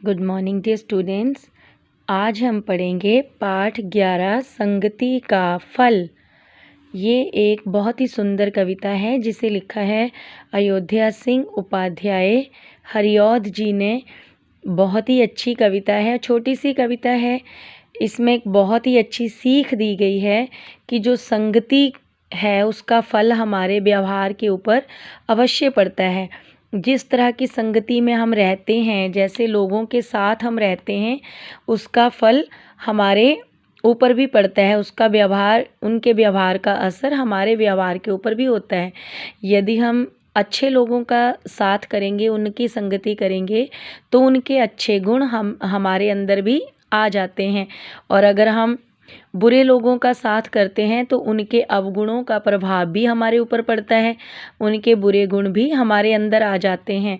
Good morning dear students. आज हम पढ़ेंगे पाठ 11 संगति का फल। ये एक बहुत ही सुंदर कविता है जिसे लिखा है अयोध्या सिंह उपाध्याय हरिऔध जी ने। बहुत ही अच्छी कविता है, छोटी सी कविता है। इसमें एक बहुत ही अच्छी सीख दी गई है कि जो संगति है उसका फल हमारे व्यवहार के ऊपर अवश्य पड़ता है। जिस तरह की संगति में हम रहते हैं, जैसे लोगों के साथ हम रहते हैं, उसका फल हमारे ऊपर भी पड़ता है। उसका व्यवहार, उनके व्यवहार का असर हमारे व्यवहार के ऊपर भी होता है। यदि हम अच्छे लोगों का साथ करेंगे, उनकी संगति करेंगे, तो उनके अच्छे गुण हमारे अंदर भी आ जाते हैं। और अगर हम बुरे लोगों का साथ करते हैं तो उनके अवगुणों का प्रभाव भी हमारे ऊपर पड़ता है, उनके बुरे गुण भी हमारे अंदर आ जाते हैं।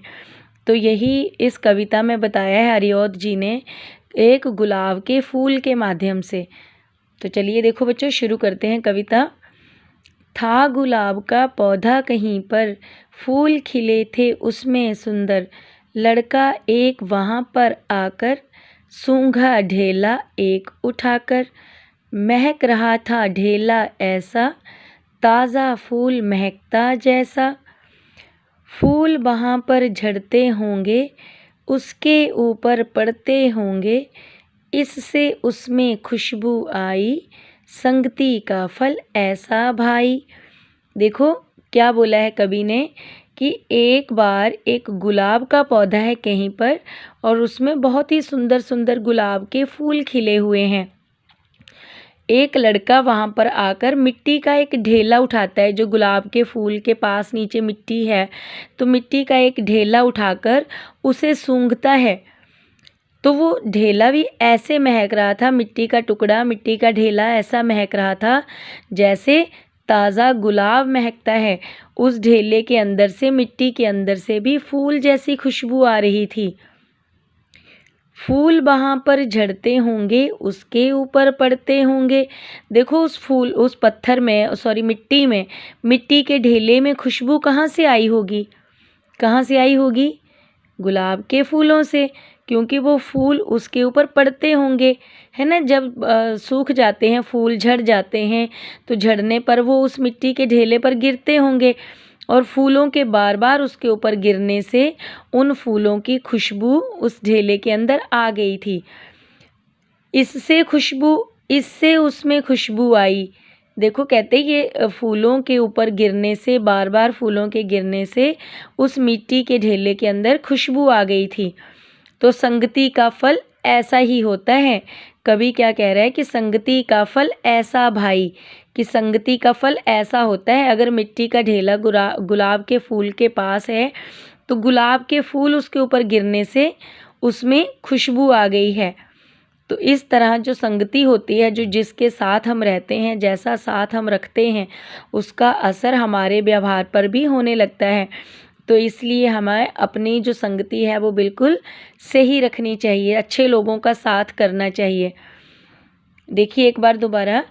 तो यही इस कविता में बताया है हरिऔध जी ने एक गुलाब के फूल के माध्यम से। तो चलिए देखो बच्चों, शुरू करते हैं कविता। था गुलाब का पौधा कहीं पर, फूल खिले थे उसमें सुंदर। लड़का एक वहाँ पर आकर, सूंघा ढेला एक उठाकर। महक रहा था ढेला ऐसा, ताज़ा फूल महकता जैसा। फूल वहाँ पर झड़ते होंगे, उसके ऊपर पड़ते होंगे। इससे उसमें खुशबू आई, संगति का फल ऐसा भाई। देखो क्या बोला है कवि ने कि एक बार एक गुलाब का पौधा है कहीं पर और उसमें बहुत ही सुंदर सुंदर गुलाब के फूल खिले हुए हैं। एक लड़का वहाँ पर आकर मिट्टी का एक ढेला उठाता है। जो गुलाब के फूल के पास नीचे मिट्टी है, तो मिट्टी का एक ढेला उठाकर उसे सूंघता है। तो वो ढेला भी ऐसे महक रहा था, मिट्टी का टुकड़ा, मिट्टी का ढेला ऐसा महक रहा था जैसे ताज़ा गुलाब महकता है। उस ढेले के अंदर से, मिट्टी के अंदर से भी फूल जैसी खुशबू आ रही थी। फूल वहाँ पर झड़ते होंगे, उसके ऊपर पड़ते होंगे। देखो उस पत्थर में, मिट्टी में, मिट्टी के ढेले में खुशबू कहाँ से आई होगी? कहाँ से आई होगी? गुलाब के फूलों से, क्योंकि वो फूल उसके ऊपर पड़ते होंगे, है ना। जब सूख जाते हैं, फूल झड़ जाते हैं, तो झड़ने पर वो उस मिट्टी के ढेले पर गिरते होंगे और फूलों के बार बार उसके ऊपर गिरने से उन फूलों की खुशबू उस ढेले के अंदर आ गई थी। इससे उसमें खुशबू आई। देखो कहते ये फूलों के ऊपर गिरने से, बार बार फूलों के गिरने से उस मिट्टी के ढेले के अंदर खुशबू आ गई थी। तो संगति का फल ऐसा ही होता है। कवि क्या कह रहा है कि संगति का फल ऐसा भाई, कि संगति का फल ऐसा होता है। अगर मिट्टी का ढेला गुलाब के फूल के पास है, तो गुलाब के फूल उसके ऊपर गिरने से उसमें खुशबू आ गई है। तो इस तरह जो संगति होती है, जो जिसके साथ हम रहते हैं, जैसा साथ हम रखते हैं, उसका असर हमारे व्यवहार पर भी होने लगता है। तो इसलिए हमें अपनी जो संगति है वो बिल्कुल सही रखनी चाहिए, अच्छे लोगों का साथ करना चाहिए। देखिए एक बार दोबारा।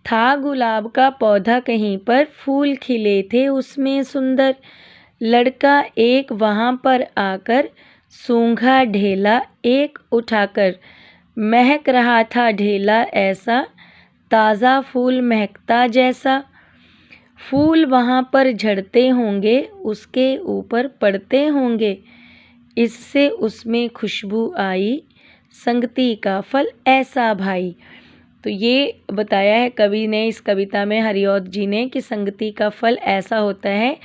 था गुलाब का पौधा कहीं पर, फूल खिले थे उसमें सुंदर। लड़का एक वहाँ पर आकर, सूंघा ढेला एक उठाकर। महक रहा था ढेला ऐसा, ताज़ा फूल महकता जैसा। फूल वहाँ पर झड़ते होंगे, उसके ऊपर पड़ते होंगे। इससे उसमें खुशबू आई, संगति का फल ऐसा भाई। तो ये बताया है कवि ने इस कविता में, हरिऔध जी ने, कि संगति का फल ऐसा होता है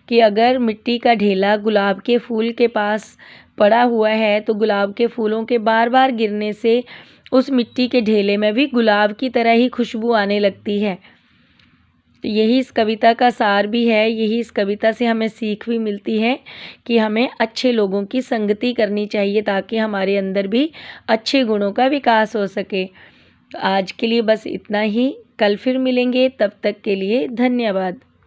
कि अगर मिट्टी का ढेला गुलाब के फूल के पास पड़ा हुआ है, तो गुलाब के फूलों के बार बार गिरने से उस मिट्टी के ढेले में भी गुलाब की तरह ही खुशबू आने लगती है। तो यही इस कविता का सार भी है। यही इस कविता से हमें सीख भी मिलती है कि हमें अच्छे लोगों की संगति करनी चाहिए, ताकि हमारे अंदर भी अच्छे गुणों का विकास हो सके। तो आज के लिए बस इतना ही। कल फिर मिलेंगे, तब तक के लिए धन्यवाद।